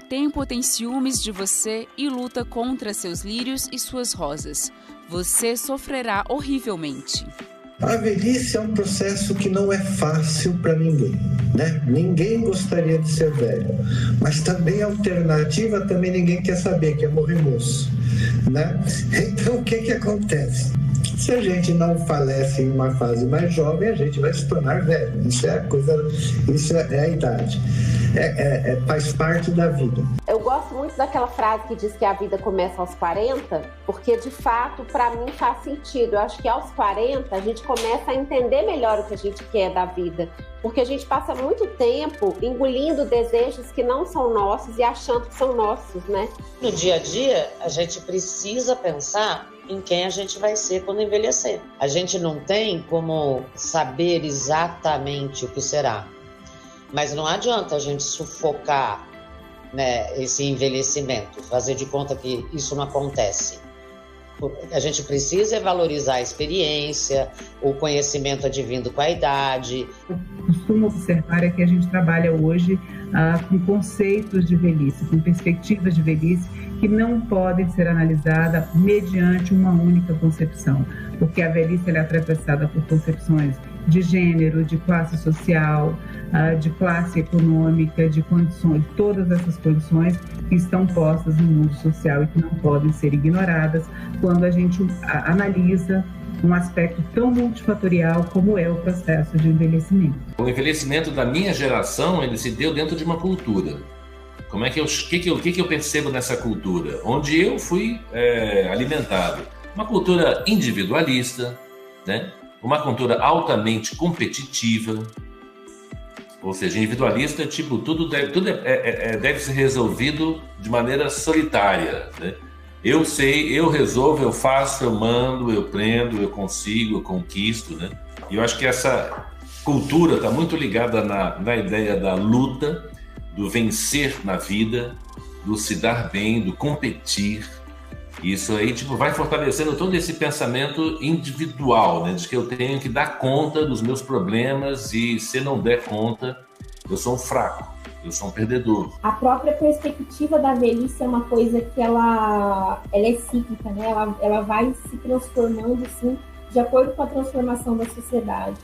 tempo tem ciúmes de você e luta contra seus lírios e suas rosas. Você sofrerá horrivelmente. A velhice é um processo que não é fácil para ninguém, né? Ninguém gostaria de ser velho, mas também a alternativa também ninguém quer saber, que é morrer moço, né? Então o que acontece? Se a gente não falece em uma fase mais jovem, a gente vai se tornar velho. Isso é a idade. Faz parte da vida. Eu gosto muito daquela frase que diz que a vida começa aos 40, porque de fato, para mim, faz sentido. Eu acho que aos 40 a gente começa a entender melhor o que a gente quer da vida, porque a gente passa muito tempo engolindo desejos que não são nossos e achando que são nossos, né? No dia a dia, a gente precisa pensar em quem a gente vai ser quando envelhecer. A gente não tem como saber exatamente o que será, mas não adianta a gente sufocar, né, esse envelhecimento, fazer de conta que isso não acontece. A gente precisa valorizar a experiência, o conhecimento advindo com a idade. Eu costumo observar que a gente trabalha hoje com conceitos de velhice, com perspectivas de velhice que não podem ser analisadas mediante uma única concepção, porque a velhice é atravessada por concepções de gênero, de classe social, de classe econômica, de condições, de todas essas condições que estão postas no mundo social e que não podem ser ignoradas quando a gente analisa um aspecto tão multifatorial como é o processo de envelhecimento. O envelhecimento da minha geração, ele se deu dentro de uma cultura. Como é que eu percebo nessa cultura? Onde eu fui alimentado. Uma cultura individualista, né? Uma cultura altamente competitiva, ou seja, individualista, tipo, tudo deve ser resolvido de maneira solitária, né? Eu sei, eu resolvo, eu faço, eu mando, eu prendo, eu consigo, eu conquisto, né? E eu acho que essa cultura está muito ligada na ideia da luta, do vencer na vida, do se dar bem, do competir. Isso aí, tipo, vai fortalecendo todo esse pensamento individual, né? De que eu tenho que dar conta dos meus problemas e se não der conta, eu sou um fraco, eu sou um perdedor. A própria perspectiva da velhice é uma coisa que ela é cíclica, né? Ela vai se transformando, assim, de acordo com a transformação da sociedade,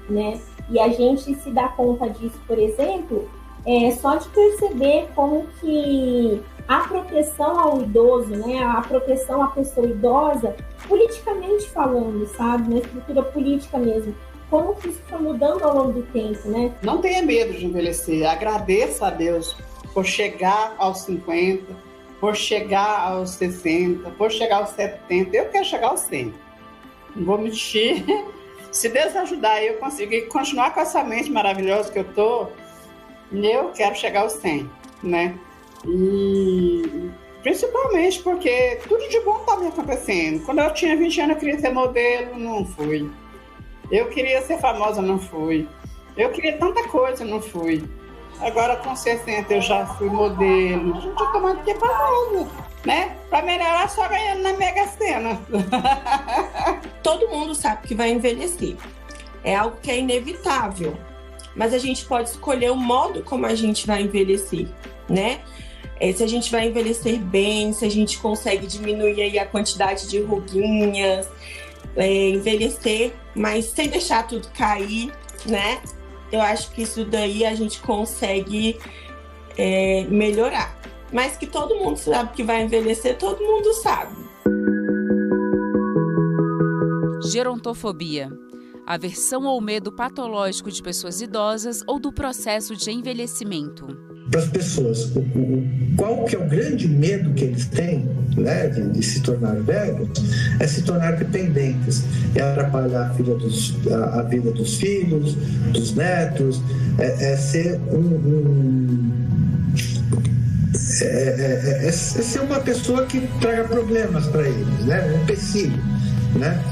né? E a gente se dá conta disso, por exemplo, só de perceber como que a proteção ao idoso, né, a proteção à pessoa idosa, politicamente falando, sabe, na estrutura política mesmo, como que isso foi mudando ao longo do tempo, né? Não tenha medo de envelhecer, agradeça a Deus por chegar aos 50, por chegar aos 60, por chegar aos 70, eu quero chegar aos 100, não vou mentir, se Deus ajudar eu conseguir continuar com essa mente maravilhosa que eu quero chegar aos 100, né? E principalmente porque tudo de bom está me acontecendo. Quando eu tinha 20 anos eu queria ser modelo, não fui. Eu queria ser famosa, não fui. Eu queria tanta coisa, não fui. Agora com 60 eu já fui modelo. A gente já tomando que é famosa, né? Para melhorar só ganhando na Mega Sena. Todo mundo sabe que vai envelhecer. É algo que é inevitável. Mas a gente pode escolher o modo como a gente vai envelhecer, né? Se a gente vai envelhecer bem, se a gente consegue diminuir aí a quantidade de ruguinhas, envelhecer, mas sem deixar tudo cair, né? Eu acho que isso daí a gente consegue melhorar. Mas que todo mundo sabe que vai envelhecer, todo mundo sabe. Gerontofobia. Aversão ou medo patológico de pessoas idosas ou do processo de envelhecimento. Para as pessoas, qual que é o grande medo que eles têm, né, de se tornar velhos, é se tornar dependentes, é atrapalhar a vida dos filhos, dos netos, ser ser uma pessoa que traga problemas para eles, né, um empecilho, né?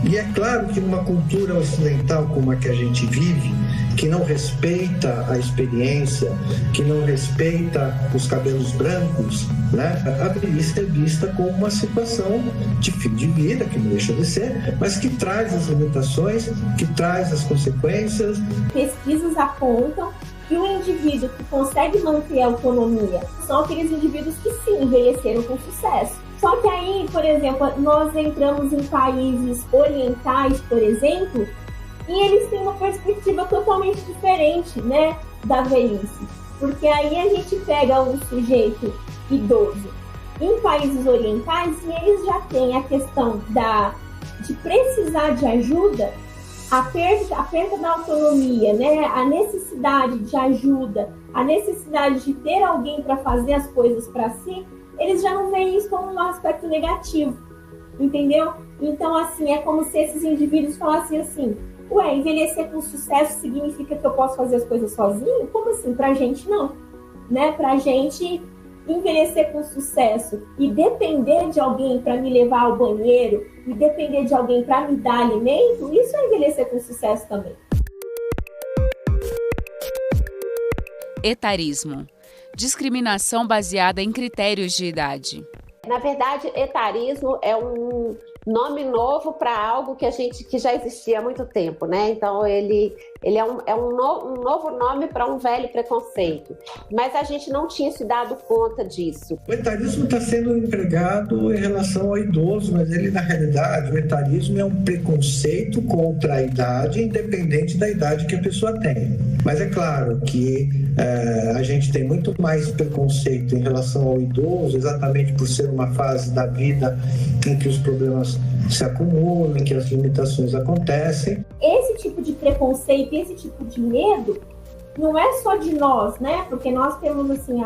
E é claro que numa cultura ocidental como a que a gente vive, que não respeita a experiência, que não respeita os cabelos brancos, né? A velhice é vista como uma situação de fim de vida, que não deixa de ser, mas que traz as limitações, que traz as consequências. Pesquisas apontam que E o indivíduo que consegue manter a autonomia são aqueles indivíduos que sim, envelheceram com sucesso. Só que aí, por exemplo, nós entramos em países orientais, por exemplo, e eles têm uma perspectiva totalmente diferente, né, da velhice. Porque aí a gente pega um sujeito idoso em países orientais e eles já têm a questão de precisar de ajuda, a perda da autonomia, né? A necessidade de ajuda, a necessidade de ter alguém para fazer as coisas para si, eles já não veem isso como um aspecto negativo, entendeu? Então, assim, é como se esses indivíduos falassem assim, ué, envelhecer com sucesso significa que eu posso fazer as coisas sozinho? Como assim? Pra gente, não. Né? Pra gente, envelhecer com sucesso e depender de alguém para me levar ao banheiro e depender de alguém para me dar alimento, isso é envelhecer com sucesso também. Etarismo. Discriminação baseada em critérios de idade. Na verdade, etarismo é um nome novo para algo que já existia há muito tempo, né? Então, ele é um novo nome para um velho preconceito. Mas a gente não tinha se dado conta disso. O etarismo está sendo empregado em relação ao idoso, mas ele, na realidade, o etarismo é um preconceito contra a idade, independente da idade que a pessoa tem. Mas é claro que a gente tem muito mais preconceito em relação ao idoso, exatamente por ser uma fase da vida em que os problemas se acumulam, em que as limitações acontecem. Esse tipo de preconceito, esse tipo de medo, não é só de nós, né? Porque nós temos, assim,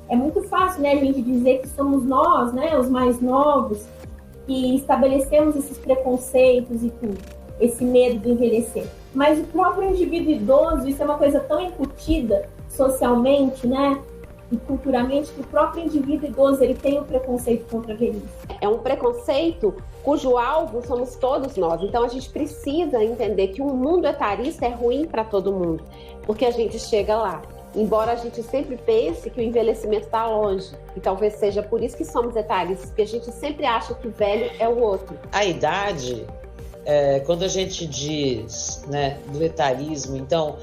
é muito fácil, né, a gente dizer que somos nós, né, os mais novos, que estabelecemos esses preconceitos e tudo, esse medo de envelhecer. Mas o próprio indivíduo idoso, isso é uma coisa tão incutida socialmente, né, e culturalmente, que o próprio indivíduo idoso, ele tem um preconceito contra a velhice. É um preconceito cujo alvo somos todos nós. Então, a gente precisa entender que um mundo etarista é ruim para todo mundo, porque a gente chega lá. Embora a gente sempre pense que o envelhecimento está longe. E talvez seja por isso que somos etaristas, porque a gente sempre acha que o velho é o outro. A idade, quando a gente diz, né, do etarismo, então,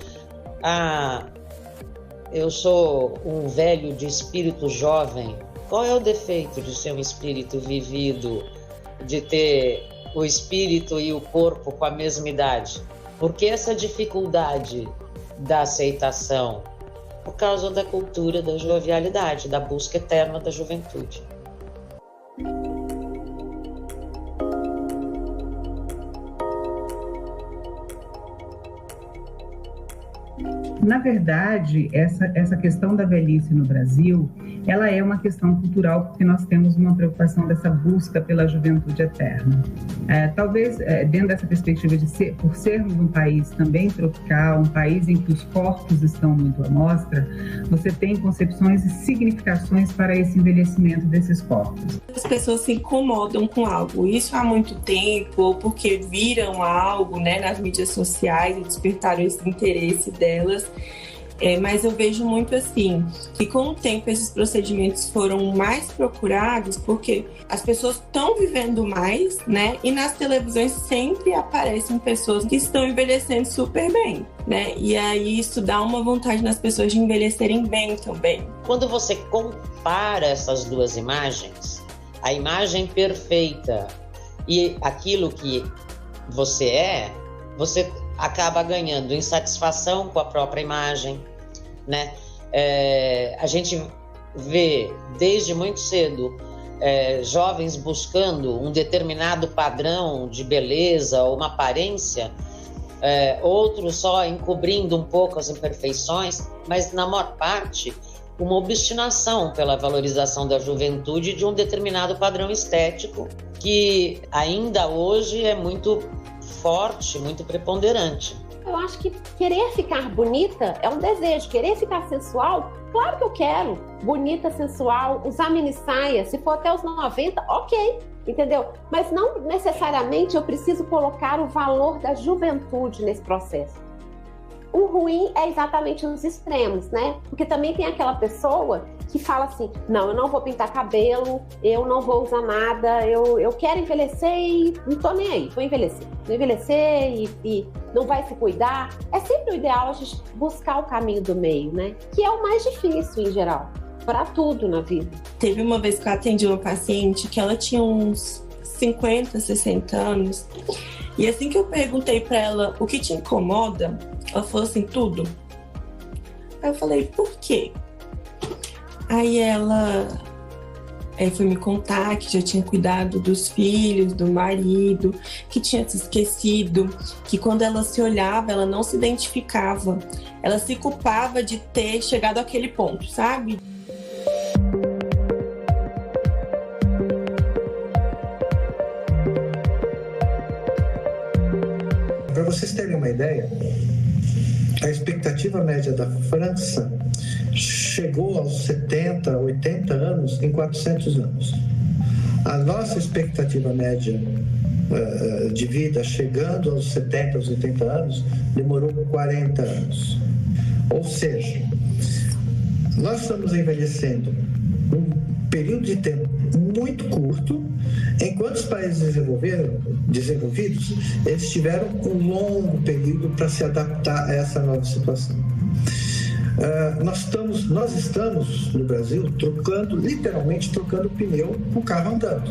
eu sou um velho de espírito jovem. Qual é o defeito de ser um espírito vivido, de ter o espírito e o corpo com a mesma idade? Por que essa dificuldade da aceitação? Por causa da cultura da jovialidade, da busca eterna da juventude. Na verdade, essa questão da velhice no Brasil, ela é uma questão cultural, porque nós temos uma preocupação dessa busca pela juventude eterna. Talvez, dentro dessa perspectiva de por sermos um país também tropical, um país em que os corpos estão muito à mostra, você tem concepções e significações para esse envelhecimento desses corpos. As pessoas se incomodam com algo, isso há muito tempo, ou porque viram algo, né, nas mídias sociais e despertaram esse interesse delas. Mas eu vejo muito assim, que com o tempo esses procedimentos foram mais procurados porque as pessoas estão vivendo mais, né? E nas televisões sempre aparecem pessoas que estão envelhecendo super bem, né? E aí isso dá uma vontade nas pessoas de envelhecerem bem também. Quando você compara essas duas imagens, a imagem perfeita e aquilo que você acaba ganhando insatisfação com a própria imagem, né? A gente vê desde muito cedo jovens buscando um determinado padrão de beleza ou uma aparência, outros só encobrindo um pouco as imperfeições, mas na maior parte uma obstinação pela valorização da juventude de um determinado padrão estético que ainda hoje é muito forte, muito preponderante. Eu acho que querer ficar bonita é um desejo. Querer ficar sensual, claro que eu quero. Bonita, sensual, usar mini saia, se for até os 90, ok, entendeu? Mas não necessariamente eu preciso colocar o valor da juventude nesse processo. O ruim é exatamente os extremos, né? Porque também tem aquela pessoa que fala assim, não, eu não vou pintar cabelo, eu não vou usar nada, eu quero envelhecer e não tô nem aí, vou envelhecer. Vou envelhecer e não vai se cuidar. É sempre o ideal a gente buscar o caminho do meio, né? Que é o mais difícil em geral, para tudo na vida. Teve uma vez que eu atendi uma paciente que ela tinha uns 50, 60 anos. E assim que eu perguntei para ela o que te incomoda, ela falou assim, tudo. Aí eu falei, por quê? Aí ela foi me contar que já tinha cuidado dos filhos, do marido, que tinha se esquecido, que quando ela se olhava, ela não se identificava. Ela se culpava de ter chegado àquele ponto, sabe? Para vocês terem uma ideia, a expectativa média da França chegou aos 70, 80 anos em 400 anos. A nossa expectativa média de vida, chegando aos 70, aos 80 anos, demorou 40 anos. Ou seja, nós estamos envelhecendo um período de tempo muito curto, enquanto os países desenvolvidos, eles tiveram um longo período para se adaptar a essa nova situação. Nós estamos no Brasil literalmente trocando pneu com o carro andando.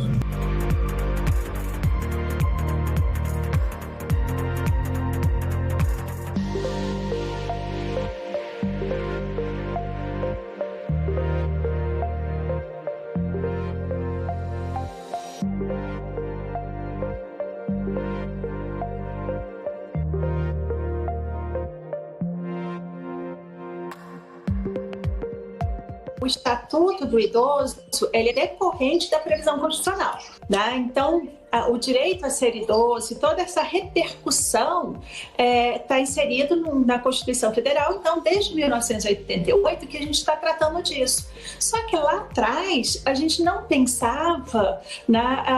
O Estatuto do Idoso, ele é decorrente da previsão constitucional, né? Então, o direito a ser idoso e toda essa repercussão está inserido na Constituição Federal, então, desde 1988 que a gente está tratando disso. Só que lá atrás, a gente não pensava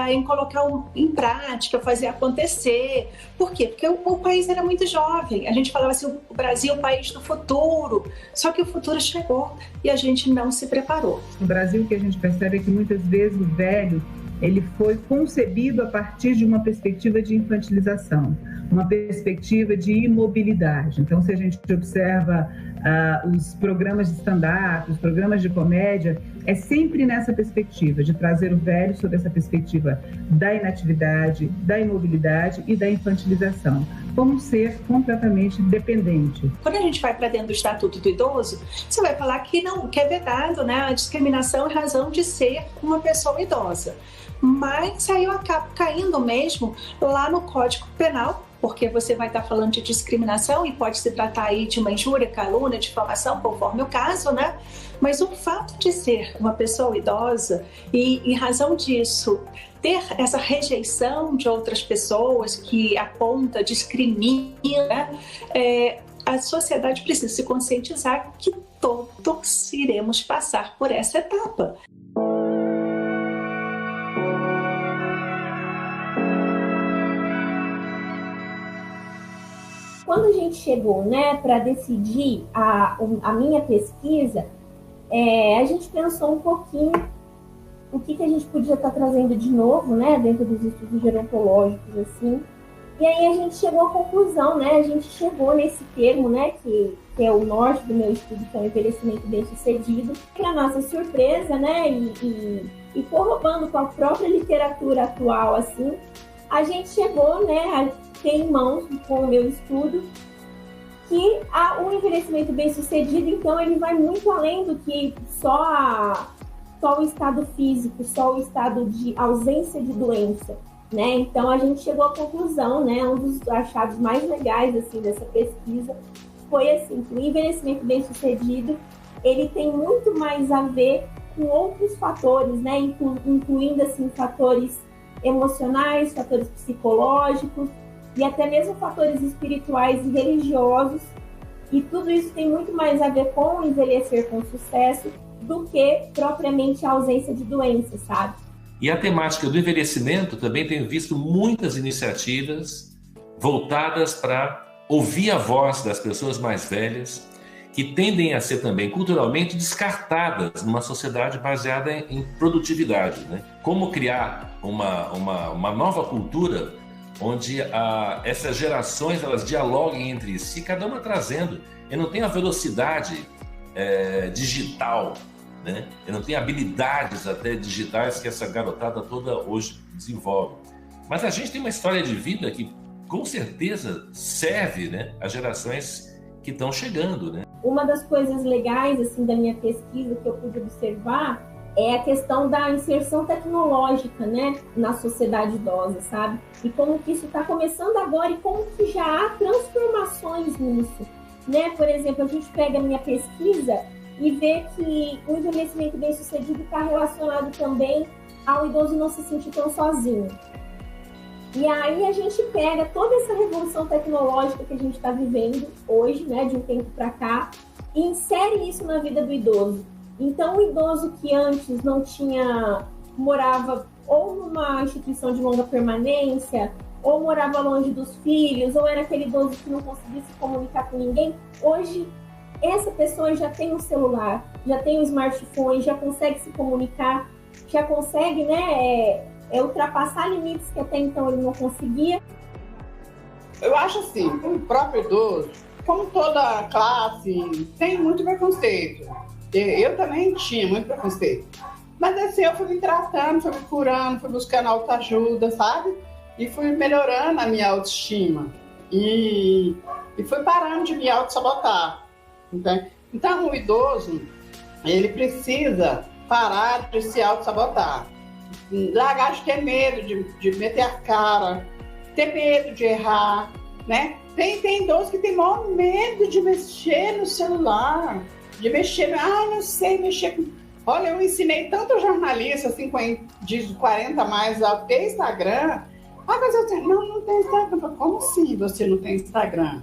em colocar em prática, fazer acontecer. Por quê? Porque o país era muito jovem. A gente falava assim, o Brasil é o país do futuro. Só que o futuro chegou e a gente não se preparou. No Brasil, o que a gente percebe é que muitas vezes o velho ele foi concebido a partir de uma perspectiva de infantilização, uma perspectiva de imobilidade. Então, se a gente observa os programas de stand-up, os programas de comédia, é sempre nessa perspectiva, de trazer o velho sob essa perspectiva da inatividade, da imobilidade e da infantilização, como um ser completamente dependente. Quando a gente vai para dentro do Estatuto do Idoso, você vai falar que é vedado, né, a discriminação em razão de ser uma pessoa idosa. Mas aí eu acabo caindo mesmo lá no Código Penal, porque você vai estar falando de discriminação e pode se tratar aí de uma injúria, calúnia, difamação, conforme o caso, né? Mas o fato de ser uma pessoa idosa e, em razão disso, ter essa rejeição de outras pessoas que aponta, discrimina, né? A sociedade precisa se conscientizar que todos iremos passar por essa etapa. Quando a gente chegou, né, para decidir a minha pesquisa, a gente pensou um pouquinho o que a gente podia estar trazendo de novo, né, dentro dos estudos gerontológicos, assim. E aí a gente chegou à conclusão, né, a gente chegou nesse termo, né, que é o norte do meu estudo, que é o envelhecimento bem-sucedido. Para nossa surpresa, né, e corroborando com a própria literatura atual, assim, a gente chegou, né, a ter em mãos com o meu estudo que o envelhecimento bem-sucedido, então, ele vai muito além do que só o estado físico, só o estado de ausência de doença, né? Então, a gente chegou à conclusão, né, um dos achados mais legais, assim, dessa pesquisa foi, assim, que o envelhecimento bem-sucedido, ele tem muito mais a ver com outros fatores, né, incluindo, assim, fatores emocionais, fatores psicológicos, e até mesmo fatores espirituais e religiosos, e tudo isso tem muito mais a ver com envelhecer com sucesso do que propriamente a ausência de doença, sabe? E a temática do envelhecimento também tem visto muitas iniciativas voltadas para ouvir a voz das pessoas mais velhas, que tendem a ser também culturalmente descartadas numa sociedade baseada em produtividade, né? Como criar uma nova cultura onde essas gerações elas dialoguem entre si, cada uma trazendo. Eu não tenho a velocidade digital, né? Eu não tenho habilidades até digitais que essa garotada toda hoje desenvolve. Mas a gente tem uma história de vida que com certeza serve, né, às gerações que estão chegando, né? Uma das coisas legais assim da minha pesquisa que eu pude observar é a questão da inserção tecnológica, né, na sociedade idosa, sabe? E como que isso está começando agora e como que já há transformações nisso, né? Por exemplo, a gente pega a minha pesquisa e vê que o envelhecimento bem-sucedido está relacionado também ao idoso não se sentir tão sozinho. E aí a gente pega toda essa revolução tecnológica que a gente está vivendo hoje, né, de um tempo para cá, e insere isso na vida do idoso. Então, o idoso que antes não morava ou numa instituição de longa permanência, ou morava longe dos filhos, ou era aquele idoso que não conseguia se comunicar com ninguém, hoje essa pessoa já tem um celular, já tem um smartphone, já consegue se comunicar, já consegue, né, ultrapassar limites que até então ele não conseguia. Eu acho assim, o próprio idoso, como toda classe, tem muito preconceito. Eu também tinha muito preconceito. Mas assim, eu fui me tratando, fui me curando, fui buscando autoajuda, sabe? E fui melhorando a minha autoestima. E fui parando de me auto-sabotar. Então, o idoso, ele precisa parar de se auto-sabotar. Largar de ter medo de meter a cara, ter medo de errar, né? Tem idosos que tem maior medo de mexer no celular, de mexer, não sei mexer com... Olha, eu ensinei tanto jornalista, assim, de 40 mais a ter Instagram. Mas eu tenho... Não tem Instagram. Como assim você não tem Instagram?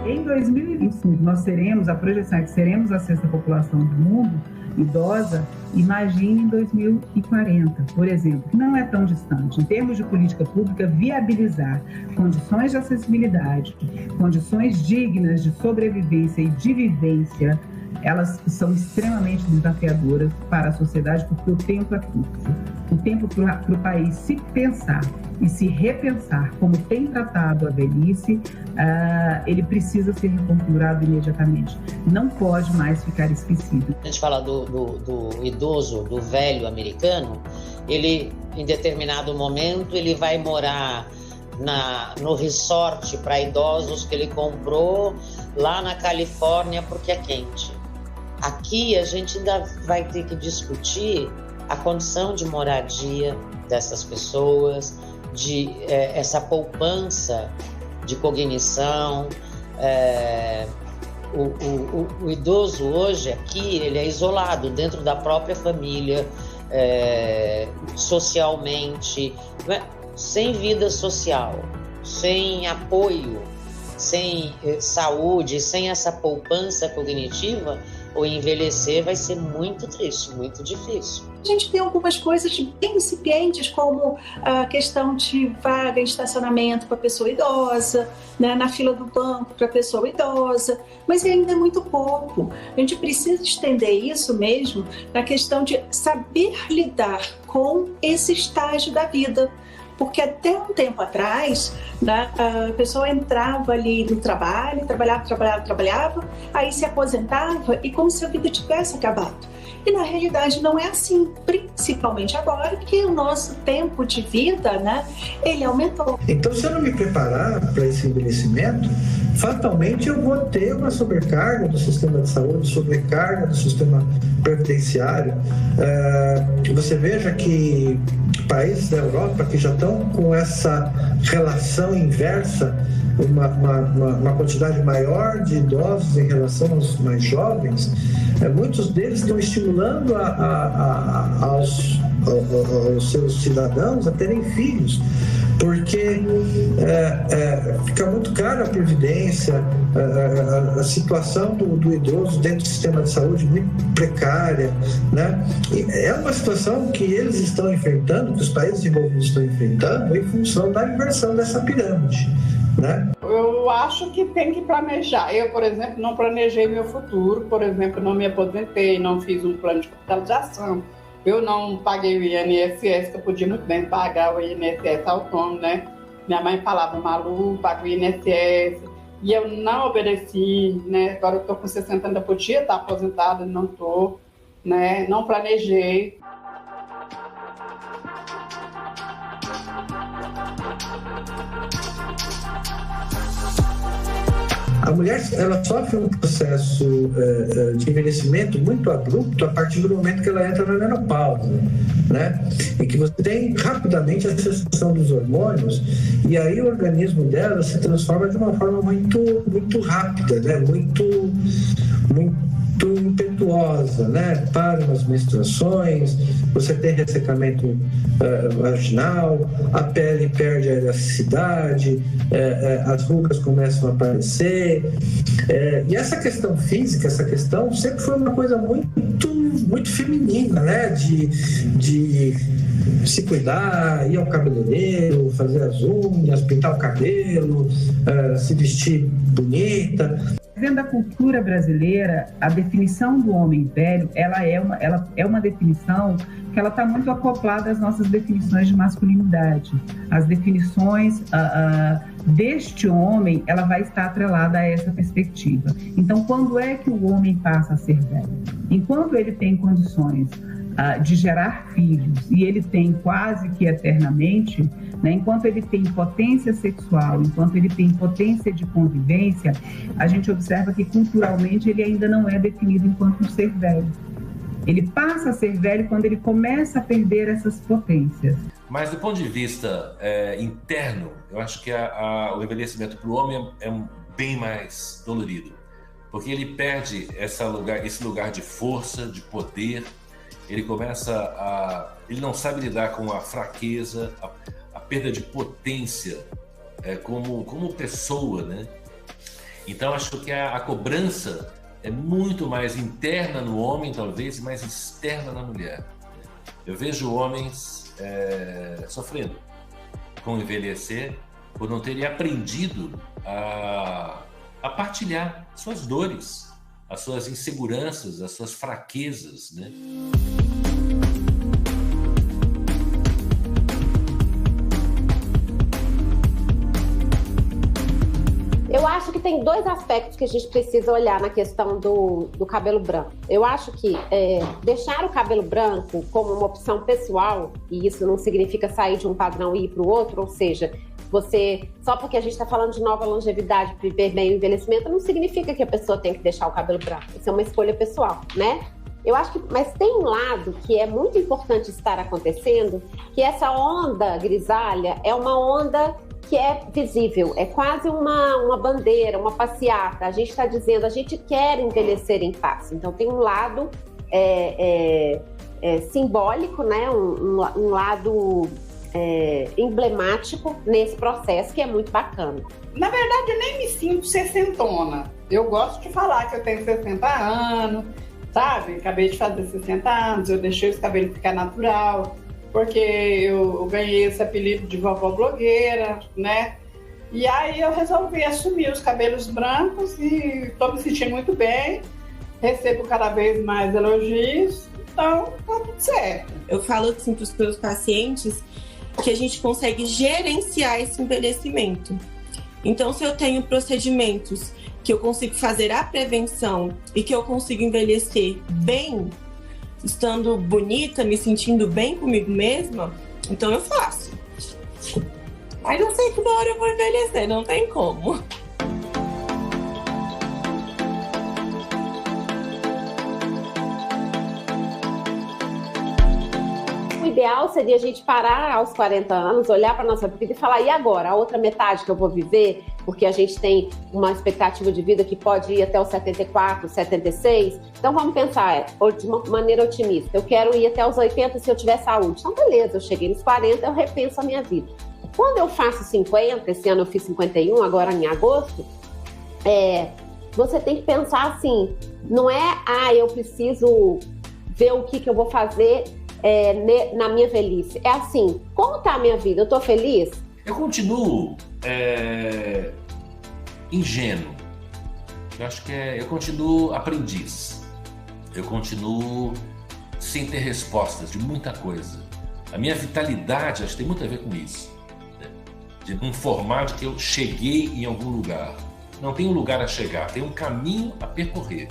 Em 2025, nós seremos, a projeção é que seremos a sexta população do mundo idosa, imagine em 2040, por exemplo, que não é tão distante. Em termos de política pública, viabilizar condições de acessibilidade, condições dignas de sobrevivência e de vivência, elas são extremamente desafiadoras para a sociedade, porque o tempo é curto. O tempo para o país se pensar e se repensar como tem tratado a velhice, ele precisa ser reconfigurado imediatamente. Não pode mais ficar esquecido. A gente fala do idoso, do velho americano, ele, em determinado momento, ele vai morar no resort para idosos que ele comprou lá na Califórnia porque é quente. Aqui a gente ainda vai ter que discutir a condição de moradia dessas pessoas, essa poupança de cognição. O idoso hoje aqui, ele é isolado dentro da própria família, socialmente, né? Sem vida social, sem apoio, sem saúde, sem essa poupança cognitiva. O envelhecer vai ser muito triste, muito difícil. A gente tem algumas coisas bem incipientes, como a questão de vaga em estacionamento para pessoa idosa, né, na fila do banco para pessoa idosa, mas ainda é muito pouco. A gente precisa estender isso mesmo na questão de saber lidar com esse estágio da vida. Porque até um tempo atrás, né, a pessoa entrava ali no trabalho, trabalhava, aí se aposentava e como se a vida tivesse acabado. E na realidade não é assim, principalmente agora que o nosso tempo de vida, né, ele aumentou. Então, se eu não me preparar para esse envelhecimento, fatalmente eu vou ter uma sobrecarga do sistema de saúde, sobrecarga do sistema previdenciário. Você veja que países da Europa que já estão com essa relação inversa, uma quantidade maior de idosos em relação aos mais jovens, muitos deles estão estimulando aos seus cidadãos a terem filhos, porque fica muito caro a previdência, a situação do idoso dentro do sistema de saúde muito precária, né? E é uma situação que eles estão enfrentando, que os países envolvidos estão enfrentando em função da inversão dessa pirâmide, né? Eu acho que tem que planejar. Eu, por exemplo, não planejei meu futuro, por exemplo, não me aposentei, não fiz um plano de capitalização, eu não paguei o INSS, que eu podia muito bem pagar o INSS autônomo, né? Minha mãe falava, Malu, paga o INSS, e eu não obedeci, né? Agora eu estou com 60 anos, eu podia estar aposentada, não estou, né? Não planejei. A mulher, ela sofre um processo de envelhecimento muito abrupto a partir do momento que ela entra na menopausa, né? E que você tem rapidamente a cessação dos hormônios, e aí o organismo dela se transforma de uma forma muito rápida, né? Muito impetuosa, né? Param as menstruações, você tem ressecamento vaginal, a pele perde a elasticidade, as rugas começam a aparecer, e essa questão física, essa questão sempre foi uma coisa muito feminina, né? De se cuidar, ir ao cabeleireiro, fazer as unhas, pintar o cabelo, se vestir bonita. Dentro da cultura brasileira, a definição do homem velho, ela é uma definição que ela está muito acoplada às nossas definições de masculinidade. As definições deste homem, ela vai estar atrelada a essa perspectiva. Então, quando é que o homem passa a ser velho? Enquanto ele tem condições de gerar filhos, e ele tem quase que eternamente, né, enquanto ele tem potência sexual, enquanto ele tem potência de convivência, a gente observa que culturalmente ele ainda não é definido enquanto um ser velho. Ele passa a ser velho quando ele começa a perder essas potências. Mas do ponto de vista interno, eu acho que o envelhecimento para o homem é bem mais dolorido, porque ele perde esse lugar de força, de poder. Ele ele não sabe lidar com a fraqueza, a perda de potência como pessoa, né? Então, acho que a cobrança é muito mais interna no homem, talvez, e mais externa na mulher. Eu vejo homens sofrendo com envelhecer por não terem aprendido a partilhar suas dores, as suas inseguranças, as suas fraquezas, né? Eu acho que tem dois aspectos que a gente precisa olhar na questão do cabelo branco. Eu acho que deixar o cabelo branco como uma opção pessoal, e isso não significa sair de um padrão e ir para o outro, ou seja, só porque a gente está falando de nova longevidade, viver bem o envelhecimento, não significa que a pessoa tem que deixar o cabelo branco. Isso é uma escolha pessoal, né? Eu acho que, mas tem um lado que é muito importante estar acontecendo, que essa onda grisalha é uma onda que é visível, é quase uma bandeira, uma passeata. A gente está dizendo, a gente quer envelhecer em paz. Então tem um lado simbólico, né? um lado emblemático nesse processo, que é muito bacana. Na verdade, eu nem me sinto sessentona. Eu gosto de falar que eu tenho 60 anos, sabe? Acabei de fazer 60 anos, eu deixei os cabelos ficar natural, porque eu ganhei esse apelido de vovó blogueira, né? E aí eu resolvi assumir os cabelos brancos e estou me sentindo muito bem, recebo cada vez mais elogios, então tá tudo certo. Eu falo assim para os meus pacientes que a gente consegue gerenciar esse envelhecimento. Então, se eu tenho procedimentos que eu consigo fazer a prevenção e que eu consigo envelhecer bem, estando bonita, me sentindo bem comigo mesma, então eu faço. Mas eu sei que uma hora eu vou envelhecer, não tem como. O ideal seria a gente parar aos 40 anos, olhar para a nossa vida e falar, e agora? A outra metade que eu vou viver? Porque a gente tem uma expectativa de vida que pode ir até os 74, 76. Então vamos pensar de uma maneira otimista. Eu quero ir até os 80 se eu tiver saúde. Então beleza, eu cheguei nos 40, eu repenso a minha vida. Quando eu faço 50, esse ano eu fiz 51, agora em agosto, você tem que pensar assim, não é, eu preciso ver o que eu vou fazer na minha velhice. É assim, como tá a minha vida? Eu tô feliz? Eu continuo ingênuo. Eu acho que eu continuo aprendiz. Eu continuo sem ter respostas de muita coisa. A minha vitalidade, acho que tem muito a ver com isso. Né? De não informar de que eu cheguei em algum lugar. Não tem um lugar a chegar, tem um caminho a percorrer.